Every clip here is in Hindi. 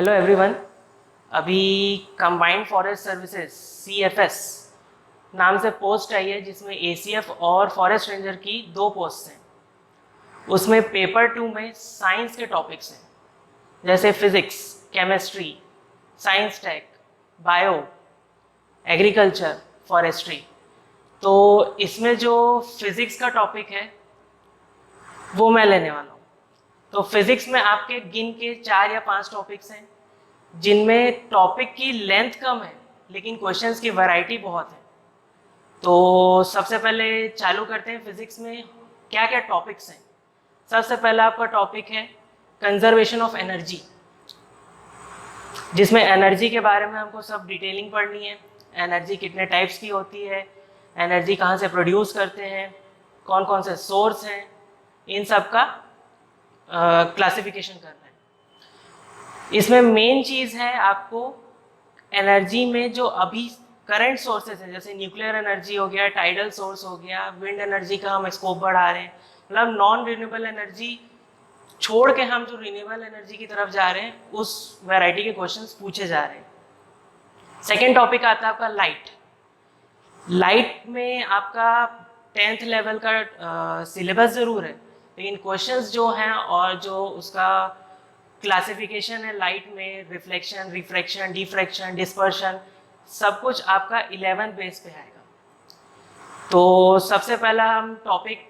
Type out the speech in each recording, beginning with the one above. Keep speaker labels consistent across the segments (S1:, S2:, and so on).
S1: Hello everyone. अभी कंबाइंड फॉरेस्ट सर्विसेज CFS नाम से पोस्ट आई है जिसमें ACF और फॉरेस्ट रेंजर की 2 पोस्ट हैं। उसमें पेपर 2 में साइंस के टॉपिक्स हैं जैसे physics, chemistry, science tech, bio, agriculture, forestry. तो इसमें जो फिजिक्स का टॉपिक है वो मैं लेने वाला हूँ। तो फिजिक्स में आपके गिन के 4 या 5 टॉपिक्स हैं जिनमें टॉपिक की लेंथ कम है लेकिन क्वेश्चंस की वैरायटी बहुत है। तो सबसे पहले चालू करते हैं फिजिक्स में क्या क्या टॉपिक्स हैं। सबसे पहला आपका टॉपिक है कंजर्वेशन ऑफ एनर्जी, जिसमें एनर्जी के बारे में हमको सब डिटेलिंग पढ़नी है। एनर्जी कितने टाइप्स की होती है, एनर्जी कहाँ से प्रोड्यूस करते हैं, कौन कौन से सोर्स हैं, इन सब का क्लासिफिकेशन करना है। इसमें मेन चीज़ है आपको एनर्जी में जो अभी करंट सोर्सेज हैं जैसे न्यूक्लियर एनर्जी हो गया, टाइडल सोर्स हो गया, विंड एनर्जी का हम स्कोप बढ़ा रहे हैं, मतलब नॉन रिन्यूएबल एनर्जी छोड़ के हम जो रिन्यूएबल एनर्जी की तरफ जा रहे हैं उस वैरायटी के क्वेश्चंस पूछे जा रहे हैं। सेकेंड टॉपिक आता है आपका लाइट। लाइट में आपका 10th लेवल का सिलेबस ज़रूर है लेकिन क्वेश्चंस जो हैं और जो उसका क्लासिफिकेशन है लाइट में, रिफ्लेक्शन, रिफ्रैक्शन, डिफ्रैक्शन, डिस्पर्शन, सब कुछ आपका 11th बेस पे आएगा। तो सबसे पहला हम टॉपिक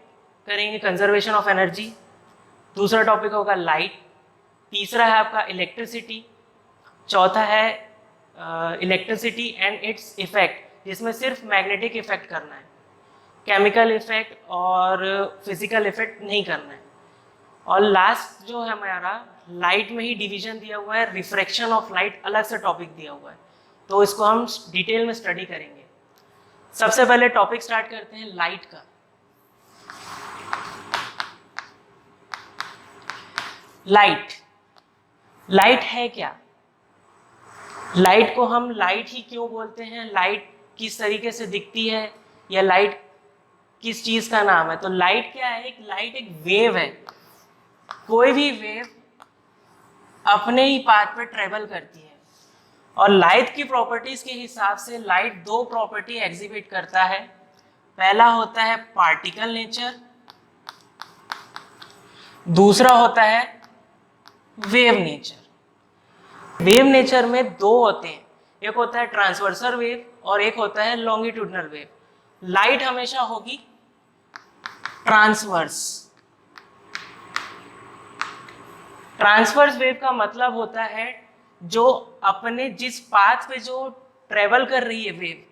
S1: करेंगे कंजर्वेशन ऑफ एनर्जी, दूसरा टॉपिक होगा लाइट, तीसरा है आपका इलेक्ट्रिसिटी, चौथा है इलेक्ट्रिसिटी एंड इट्स इफेक्ट, जिसमें सिर्फ मैग्नेटिक इफेक्ट करना है, केमिकल इफेक्ट और फिजिकल इफेक्ट नहीं करना है। और लास्ट जो है हमारा लाइट में ही डिवीजन दिया हुआ है, रिफ्रैक्शन ऑफ लाइट अलग से टॉपिक दिया हुआ है, तो इसको हम डिटेल में स्टडी करेंगे। सबसे पहले टॉपिक स्टार्ट करते हैं लाइट का। लाइट है क्या? लाइट को हम लाइट ही क्यों बोलते हैं, लाइट किस तरीके से दिखती है, या लाइट किस चीज का नाम है? तो लाइट क्या है? लाइट एक वेव है। कोई भी वेव अपने ही पाथ पे ट्रेवल करती है और लाइट की प्रॉपर्टीज के हिसाब से लाइट 2 प्रॉपर्टी एग्जिबिट करता है। पहला होता है पार्टिकल नेचर, दूसरा होता है वेव नेचर। वेव नेचर में 2 होते हैं, एक होता है ट्रांसवर्सल वेव और एक होता है लॉन्गिट्यूडनल वेव। लाइट हमेशा होगी ट्रांसवर्स वेव का मतलब होता है जो अपने जिस पाथ पे जो ट्रेवल कर रही है वेव,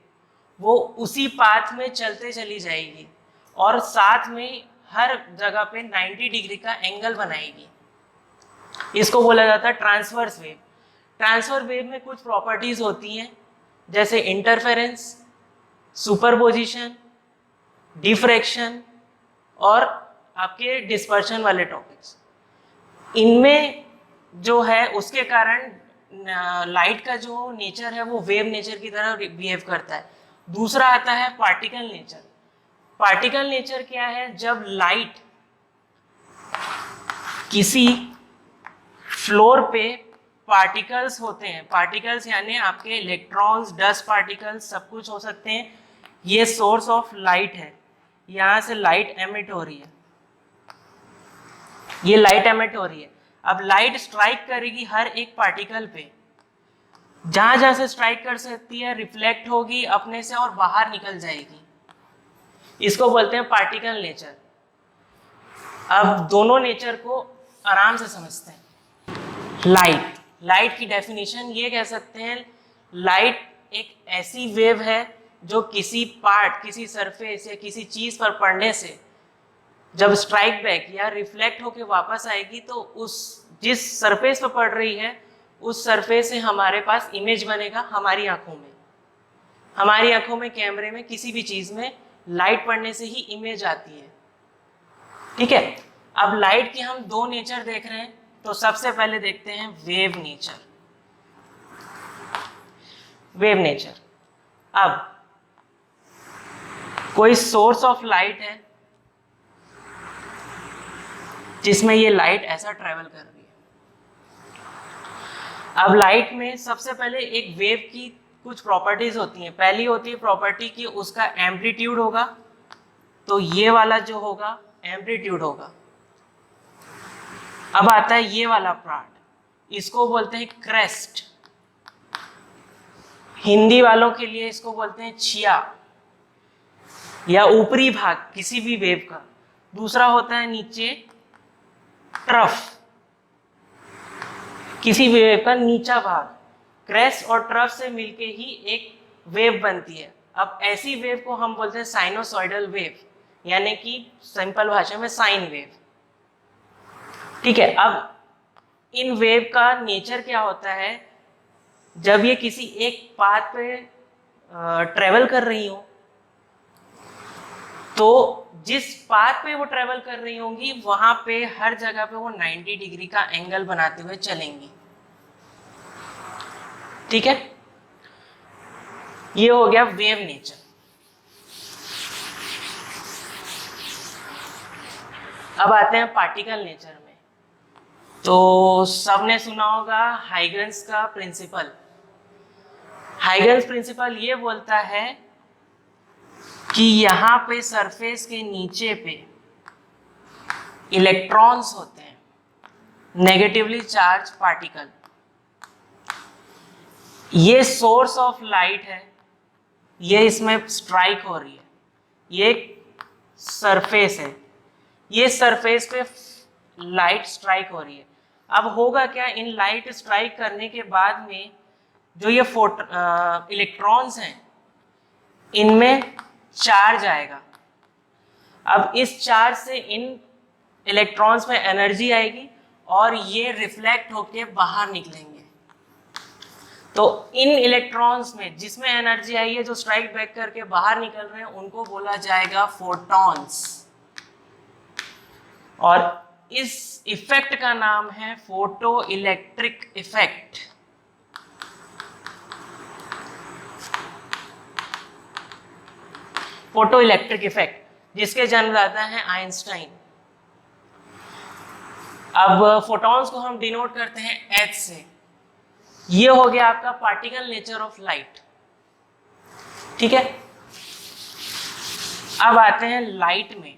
S1: वो उसी पाथ में चलते चली जाएगी और साथ में हर जगह पे 90 डिग्री का एंगल बनाएगी। इसको बोला जाता है ट्रांसवर्स वेव। ट्रांसवर्स वेव में कुछ प्रॉपर्टीज होती हैं जैसे इंटरफेरेंस, सुपरपोजिशन, डिफ्रैक्शन और आपके डिस्पर्शन वाले टॉपिक्स। इनमें जो है उसके कारण लाइट का जो नेचर है वो वेव नेचर की तरह बिहेव करता है। दूसरा आता है पार्टिकल नेचर। पार्टिकल नेचर क्या है? जब लाइट किसी फ्लोर पे पार्टिकल्स होते हैं, पार्टिकल्स यानी आपके इलेक्ट्रॉन्स, डस्ट पार्टिकल्स, सब कुछ हो सकते हैं। ये सोर्स ऑफ लाइट है, यहाँ से लाइट एमिट हो रही है, ये लाइट एमिट हो रही है। अब लाइट स्ट्राइक करेगी हर एक पार्टिकल पे, जहां जहां से स्ट्राइक कर सकती है रिफ्लेक्ट होगी अपने से और बाहर निकल जाएगी। इसको बोलते हैं पार्टिकल नेचर। अब दोनों नेचर को आराम से समझते हैं। लाइट की डेफिनेशन ये कह सकते हैं, लाइट एक ऐसी वेव है जो किसी पार्ट, किसी सरफेस या किसी चीज पर पड़ने से जब स्ट्राइक बैक या रिफ्लेक्ट होके वापस आएगी तो उस जिस सरफेस पर पड़ रही है उस सरफेस से हमारे पास इमेज बनेगा हमारी आंखों में। हमारी आंखों में, कैमरे में, किसी भी चीज में लाइट पड़ने से ही इमेज आती है। ठीक है। अब लाइट की हम 2 नेचर देख रहे हैं, तो सबसे पहले देखते हैं वेव नेचर। वेव नेचर, अब कोई सोर्स ऑफ लाइट है जिसमें ये लाइट ऐसा ट्रेवल कर रही है। अब लाइट में सबसे पहले एक वेव की कुछ प्रॉपर्टीज होती हैं। पहली होती है प्रॉपर्टी कि उसका एम्पलीट्यूड होगा, तो ये वाला जो होगा एम्पलीट्यूड होगा। अब आता है ये वाला पार्ट, इसको बोलते हैं क्रेस्ट, हिंदी वालों के लिए इसको बोलते हैं छिया या ऊपरी भाग किसी भी वेव का। दूसरा होता है नीचे ट्रफ, किसी भी वेव का नीचा भाग। क्रेस्ट और ट्रफ से मिलके ही एक वेव बनती है। अब ऐसी वेव को हम बोलते हैं साइनोसॉइडल वेव, यानी कि सिंपल भाषा में साइन वेव। ठीक है, अब इन वेव का नेचर क्या होता है, जब ये किसी एक पाथ पे ट्रेवल कर रही हो, तो जिस पाथ पे वो ट्रेवल कर रही होंगी वहां पे हर जगह पे वो 90 डिग्री का एंगल बनाते हुए चलेंगी। ठीक है, ये हो गया वेव नेचर। अब आते हैं पार्टिकल नेचर में। तो सबने सुना होगा हाइगन्स का प्रिंसिपल। हाइगन्स प्रिंसिपल ये बोलता है कि यहाँ पे सरफेस के नीचे पे इलेक्ट्रॉन्स होते हैं, नेगेटिवली चार्ज पार्टिकल। ये सोर्स ऑफ लाइट है, ये इसमें स्ट्राइक हो रही है, ये एक सरफेस है, ये सरफेस पे लाइट स्ट्राइक हो रही है। अब होगा क्या, इन लाइट स्ट्राइक करने के बाद में जो ये इलेक्ट्रॉन्स हैं इनमें चार्ज आएगा। अब इस चार्ज से इन इलेक्ट्रॉन्स में एनर्जी आएगी और ये रिफ्लेक्ट होके बाहर निकलेंगे। तो इन इलेक्ट्रॉन्स में जिसमें एनर्जी आई है, जो स्ट्राइक बैक करके बाहर निकल रहे हैं, उनको बोला जाएगा फोटॉन्स। और इस इफेक्ट का नाम है photo electric effect. Photo electric effect, जिसके जन्मदाता हैं आइंस्टाइन। अब फोटॉन्स को हम डिनोट करते हैं H से। ये हो गया आपका पार्टिकल नेचर ऑफ लाइट। ठीक है, अब आते हैं लाइट में।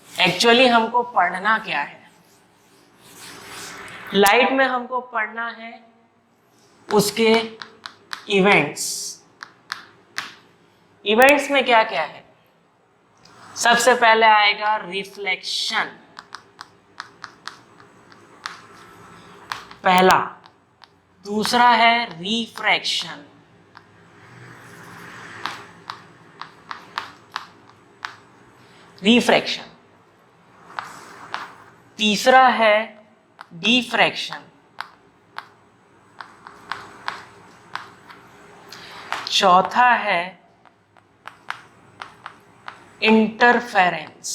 S1: एक्चुअली हमको पढ़ना क्या है? लाइट में हमको पढ़ना है उसके इवेंट्स। इवेंट्स में क्या क्या है? सबसे पहले आएगा रिफ्लेक्शन, पहला। दूसरा है रिफ्रैक्शन, रिफ्रैक्शन। तीसरा है डिफ्रैक्शन। चौथा है इंटरफेरेंस।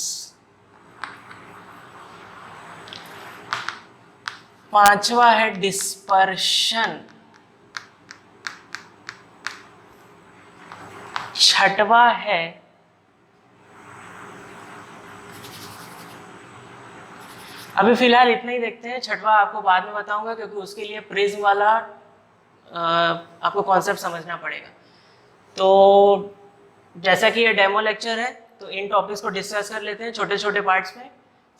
S1: पांचवा है डिस्पर्शन। छठवा है अभी फिलहाल इतना ही देखते हैं, छठवा आपको बाद में बताऊंगा, क्योंकि उसके लिए प्रिज्म वाला आपको कॉन्सेप्ट समझना पड़ेगा। तो जैसा कि ये डेमो लेक्चर है, तो इन टॉपिक्स को डिस्कस कर लेते हैं छोटे छोटे पार्ट्स में।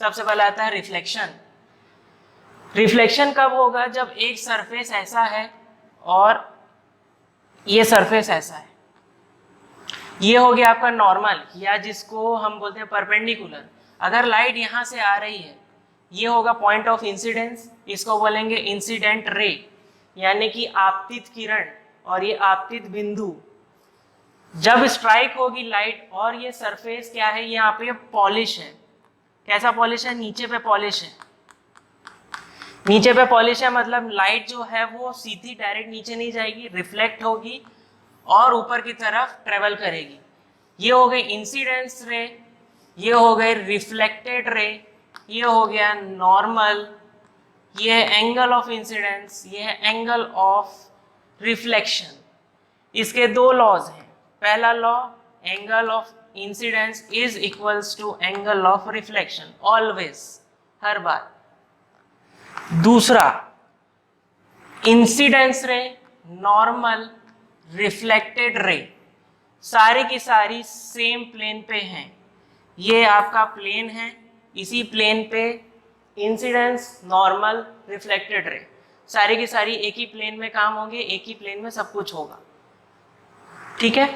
S1: सबसे पहले आता है रिफ्लेक्शन। रिफ्लेक्शन कब होगा? जब एक सरफेस ऐसा है और ये सरफेस ऐसा है। ये हो गया आपका नॉर्मल, या जिसको हम बोलते हैं परपेंडिकुलर। अगर लाइट यहाँ से आ रही है, ये होगा पॉइंट ऑफ इंसिडेंस, इसको बोलेंगे इंसिडेंट रे, यानी कि आपतित किरण। और ये आपतित बिंदु जब स्ट्राइक होगी लाइट, और ये सरफेस क्या है, यहाँ पे पॉलिश है। कैसा पॉलिश है? नीचे पे पॉलिश है। नीचे पे पॉलिश है मतलब लाइट जो है वो सीधी डायरेक्ट नीचे नहीं जाएगी, रिफ्लेक्ट होगी और ऊपर की तरफ ट्रेवल करेगी। ये हो गई इंसिडेंस रे, ये हो गए रिफ्लेक्टेड रे, ये हो गया नॉर्मल, ये है एंगल ऑफ इंसिडेंस, ये है एंगल ऑफ रिफ्लेक्शन। इसके दो लॉज हैं। पहला law, angle of incidence is equals to angle of reflection, always, हर बार। दूसरा, इंसिडेंस रे, नॉर्मल, रिफ्लेक्टेड रे, सारी की सारी सेम प्लेन पे हैं। ये आपका प्लेन है, इसी प्लेन पे इंसिडेंस, नॉर्मल, रिफ्लेक्टेड रे सारी की सारी एक ही प्लेन में काम होंगे, एक ही प्लेन में सब कुछ होगा। ठीक है,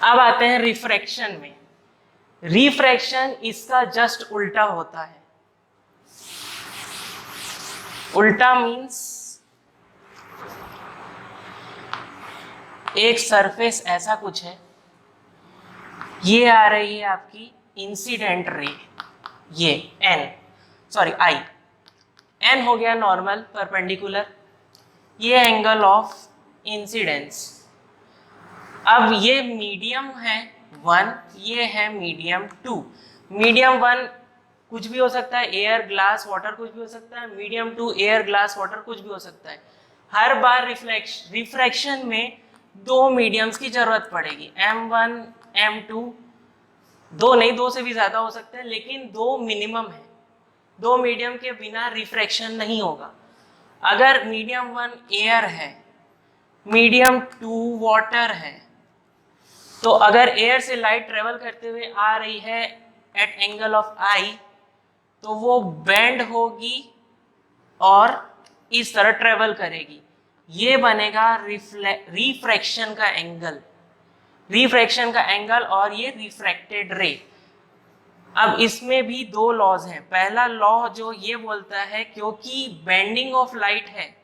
S1: अब आते हैं रिफ्रैक्शन में। रिफ्रैक्शन इसका जस्ट उल्टा होता है। उल्टा मीन्स एक सरफेस ऐसा कुछ है, ये आ रही है आपकी इंसिडेंट रे, ये आई, एन हो गया नॉर्मल परपेंडिकुलर, ये एंगल ऑफ इंसिडेंस। अब ये मीडियम है 1, ये है मीडियम 2। मीडियम 1 कुछ भी हो सकता है, एयर, ग्लास, वाटर कुछ भी हो सकता है। मीडियम 2 एयर, ग्लास, वाटर कुछ भी हो सकता है। हर बार रिफ्रैक्शन में दो मीडियम्स की जरूरत पड़ेगी, M1, M2, दो नहीं, दो से भी ज्यादा हो सकते हैं, लेकिन दो मिनिमम है। दो मीडियम के बिना रिफ्रैक्शन नहीं होगा। अगर मीडियम 1 एयर है, मीडियम 2 वाटर है, तो अगर एयर से लाइट ट्रेवल करते हुए आ रही है एट एंगल ऑफ आई, तो वो बेंड होगी और इस तरह ट्रेवल करेगी। ये बनेगा रिफ्रैक्शन का एंगल, रिफ्रैक्शन का एंगल, और ये रिफ्रैक्टेड रे। अब इसमें भी दो लॉज हैं। पहला लॉ जो ये बोलता है, क्योंकि बेंडिंग ऑफ लाइट है,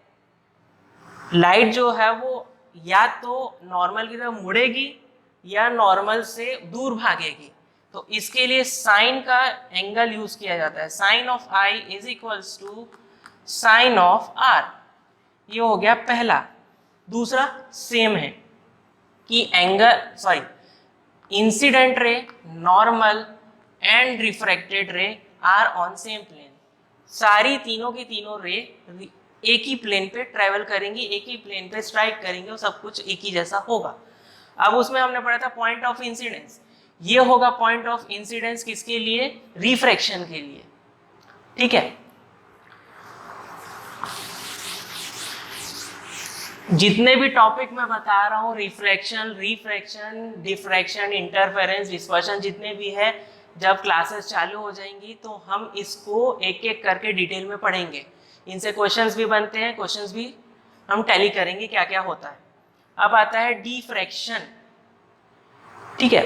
S1: लाइट जो है वो या तो नॉर्मल की तरफ मुड़ेगी या नॉर्मल से दूर भागेगी, तो इसके लिए साइन का एंगल यूज किया जाता है। Sine of i is equals to sine of r, ये हो गया पहला। दूसरा सेम है कि incident ray, normal and refracted ray are on same plane. सारी तीनों की तीनों रे एक ही प्लेन पे ट्रेवल करेंगी, एक ही प्लेन पे स्ट्राइक करेंगे और सब कुछ एक ही जैसा होगा। अब उसमें हमने पढ़ा था पॉइंट ऑफ इंसिडेंस, ये होगा पॉइंट ऑफ इंसिडेंस किसके लिए? रिफ्रैक्शन के लिए। ठीक है, जितने भी टॉपिक मैं बता रहा हूँ, रिफ्रैक्शन, डिफ्रैक्शन, इंटरफेरेंस, डिस्पर्शन, जितने भी है, जब क्लासेस चालू हो जाएंगी तो हम इसको एक एक करके डिटेल में पढ़ेंगे। इनसे क्वेश्चंस भी बनते हैं, क्वेश्चंस भी हम टैली करेंगे क्या क्या होता है। अब आता है डिफ्रैक्शन। ठीक है,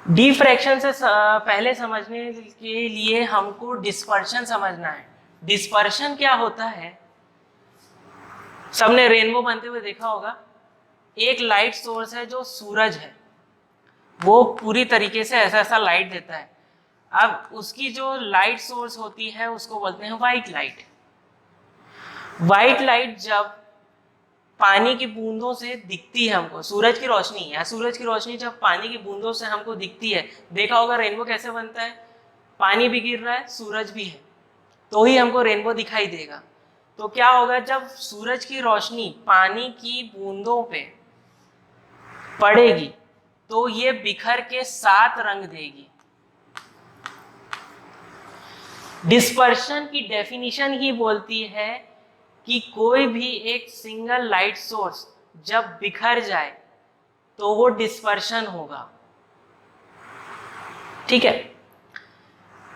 S1: डिफ्रैक्शन से पहले समझने के लिए हमको डिस्पर्शन समझना है। डिस्पर्शन क्या होता है? सबने रेनबो बनते हुए देखा होगा। एक लाइट सोर्स है जो सूरज है, वो पूरी तरीके से ऐसा ऐसा लाइट देता है। अब उसकी जो लाइट सोर्स होती है उसको बोलते हैं व्हाइट लाइट। व्हाइट लाइट जब पानी की बूंदों से दिखती है हमको, सूरज की रोशनी या सूरज की रोशनी जब पानी की बूंदों से हमको दिखती है, देखा होगा रेनबो कैसे बनता है, पानी भी गिर रहा है, सूरज भी है, तो ही हमको रेनबो दिखाई देगा। तो क्या होगा, जब सूरज की रोशनी पानी की बूंदों पे पड़ेगी तो ये बिखर के 7 रंग देगी। डिस्पर्शन की डेफिनेशन ही बोलती है कि कोई भी एक सिंगल लाइट सोर्स जब बिखर जाए तो वो डिस्पर्शन होगा। ठीक है,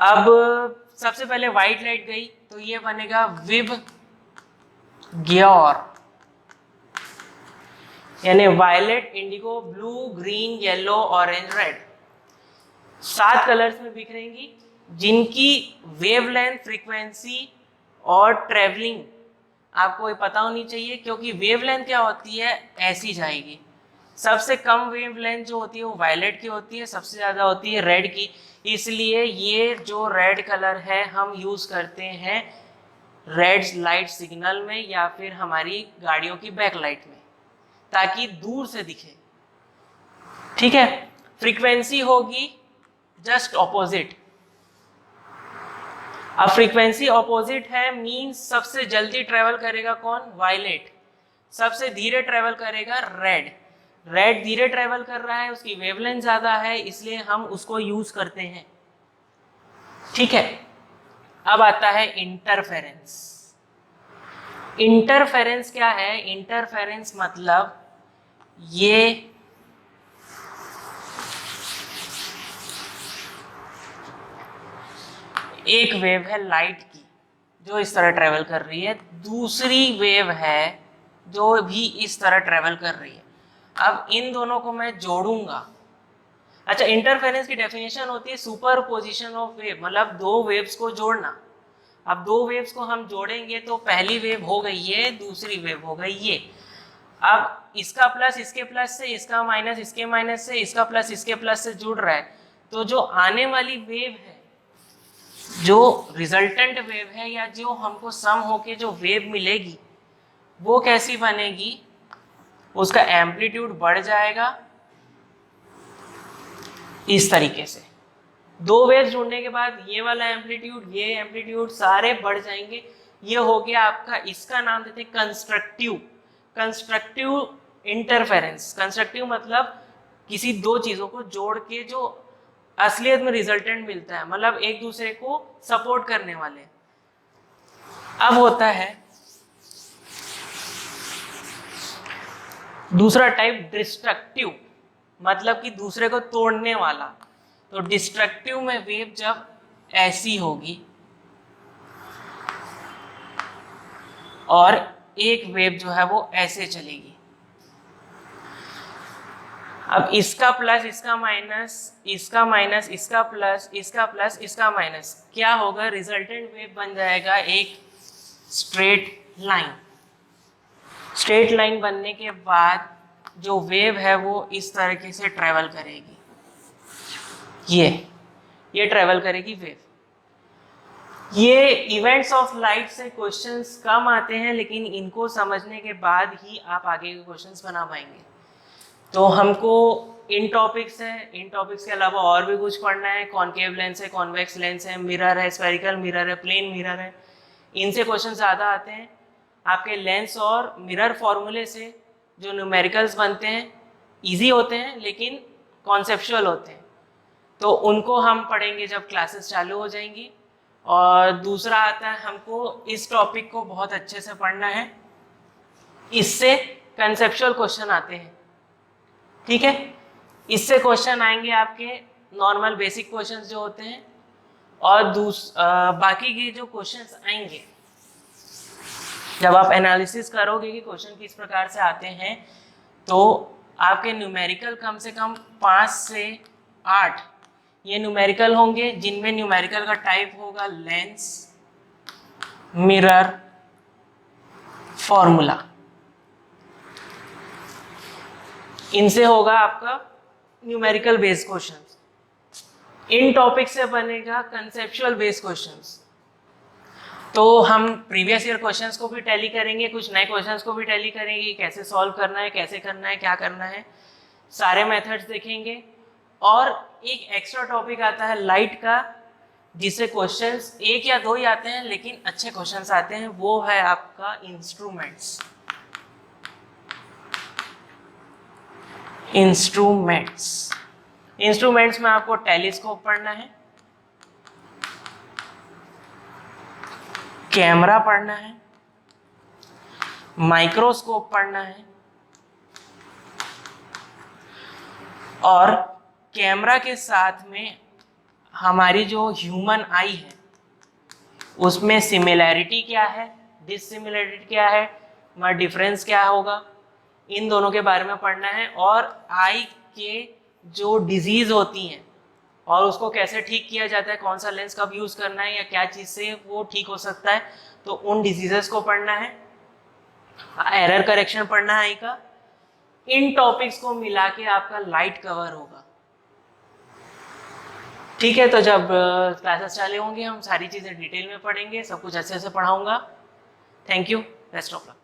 S1: अब सबसे पहले व्हाइट लाइट गई तो ये बनेगा विब ग्योर, यानी violet, indigo, blue, green, yellow, orange, red. 7 colours में बिखरेंगी, जिनकी वेवलेंथ, फ्रीक्वेंसी और ट्रेवलिंग आपको पता होनी चाहिए, क्योंकि वेवलेंथ क्या होती है, ऐसी जाएगी। सबसे कम वेवलेंथ जो होती है वो वायलेट की होती है, सबसे ज़्यादा होती है रेड की। इसलिए ये जो रेड कलर है हम यूज़ करते हैं रेड लाइट सिग्नल में या फिर हमारी गाड़ियों की बैक लाइट में, ताकि दूर से दिखे। ठीक है, फ्रीक्वेंसी होगी जस्ट ऑपोजिट। अब फ्रीक्वेंसी ऑपोजिट है, मींस सबसे जल्दी ट्रेवल करेगा कौन? वायलेट। सबसे धीरे ट्रेवल करेगा रेड। रेड धीरे ट्रेवल कर रहा है, उसकी वेवलेंथ ज्यादा है, इसलिए हम उसको यूज करते हैं। ठीक है, अब आता है इंटरफेरेंस। इंटरफेरेंस क्या है? इंटरफेरेंस मतलब ये एक वेव है लाइट की जो इस तरह ट्रेवल कर रही है, दूसरी वेव है जो भी इस तरह ट्रेवल कर रही है। अब इन दोनों को मैं जोड़ूंगा। अच्छा, इंटरफेरेंस की डेफिनेशन होती है सुपरपोजिशन ऑफ वेव, मतलब दो वेव्स को जोड़ना। अब दो वेव्स को हम जोड़ेंगे तो पहली वेव हो गई ये, दूसरी वेव हो गई ये। अब इसका प्लस इसके प्लस से, इसका माइनस इसके माइनस से, इसका प्लस इसके प्लस से जुड़ रहा है। तो जो आने वाली वेव है, जो रिजल्टेंट वेव है, या जो हमको सम होके जो वेव मिलेगी, वो कैसी बनेगी? उसका एम्पलीट्यूड बढ़ जाएगा इस तरीके से। दो वेव्स जुड़ने के बाद ये वाला एम्पलीट्यूड, ये एम्पलीट्यूड सारे बढ़ जाएंगे। ये हो गया आपका, इसका नाम देते हैं कंस्ट्रक्टिव इंटरफेरेंस। कंस्ट्रक्टिव मतलब किसी दो चीजों को जोड़ के जो असलियत में रिजल्टेंट मिलता है, मतलब एक दूसरे को सपोर्ट करने वाले। अब होता है दूसरा टाइप डिस्ट्रक्टिव, मतलब कि दूसरे को तोड़ने वाला। तो डिस्ट्रक्टिव में वेव जब ऐसी होगी और एक वेव जो है वो ऐसे चलेगी। अब इसका प्लस इसका माइनस, इसका माइनस इसका प्लस, इसका प्लस इसका माइनस, क्या होगा? रिजल्टेंट वेव बन जाएगा एक स्ट्रेट लाइन। स्ट्रेट लाइन बनने के बाद जो वेव है वो इस तरीके से ट्रेवल करेगी। ये ट्रेवल करेगी वेव। ये इवेंट्स ऑफ लाइट से क्वेश्चंस कम आते हैं, लेकिन इनको समझने के बाद ही आप आगे के क्वेश्चंस बना पाएंगे। तो हमको इन टॉपिक्स है, इन टॉपिक्स के अलावा और भी कुछ पढ़ना है। कॉनकेव लेंस है, कॉन्वेक्स लेंस है, मिरर है, स्फेरिकल मिरर है, प्लेन मिरर है। इनसे क्वेश्चन ज़्यादा आते हैं। आपके लेंस और मिरर फॉर्मूले से जो न्यूमेरिकल्स बनते हैं इजी होते हैं, लेकिन कॉन्सेप्चुअल होते हैं। तो उनको हम पढ़ेंगे जब क्लासेस चालू हो जाएंगी। और दूसरा आता है, हमको इस टॉपिक को बहुत अच्छे से पढ़ना है, इससे कंसेप्चुअल क्वेश्चन आते हैं। ठीक है, इससे क्वेश्चन आएंगे आपके नॉर्मल बेसिक क्वेश्चंस जो होते हैं, और बाकी के जो क्वेश्चंस आएंगे जब आप एनालिसिस करोगे कि क्वेश्चन किस प्रकार से आते हैं, तो आपके न्यूमेरिकल कम से कम 5 से 8 ये न्यूमेरिकल होंगे, जिनमें न्यूमेरिकल का टाइप होगा लेंस, मिरर, फॉर्मूला। इनसे होगा आपका न्यूमेरिकल बेस्ड क्वेश्चंस। इन टॉपिक से बनेगा कंसेप्चुअल बेस्ड क्वेश्चंस। तो हम प्रीवियस ईयर क्वेश्चंस को भी टैली करेंगे, कुछ नए क्वेश्चंस को भी टैली करेंगे, कैसे सॉल्व करना है, कैसे करना है, क्या करना है, सारे मेथड्स देखेंगे। और एक एक्स्ट्रा टॉपिक आता है लाइट का, जिससे क्वेश्चंस एक या दो ही आते हैं, लेकिन अच्छे क्वेश्चंस आते हैं। वो है आपका इंस्ट्रूमेंट्स। इंस्ट्रूमेंट्स में आपको टेलीस्कोप पढ़ना है, कैमरा पढ़ना है, माइक्रोस्कोप पढ़ना है, और कैमरा के साथ में हमारी जो ह्यूमन आई है उसमें सिमिलैरिटी क्या है, डिससिमिलैरिटी क्या है, हमारा डिफरेंस क्या होगा, इन दोनों के बारे में पढ़ना है। और आई के जो डिजीज होती हैं और उसको कैसे ठीक किया जाता है, कौन सा लेंस कब यूज करना है, या क्या चीज से वो ठीक हो सकता है, तो उन डिजीजेस को पढ़ना है। एरर करेक्शन पढ़ना है आई का। इन टॉपिक्स को मिला के आपका लाइट कवर होगा। ठीक है, तो जब क्लासेस चालू होंगे हम सारी चीज़ें डिटेल में पढ़ेंगे, सब कुछ अच्छे से पढ़ाऊंगा। Thank you, best of luck.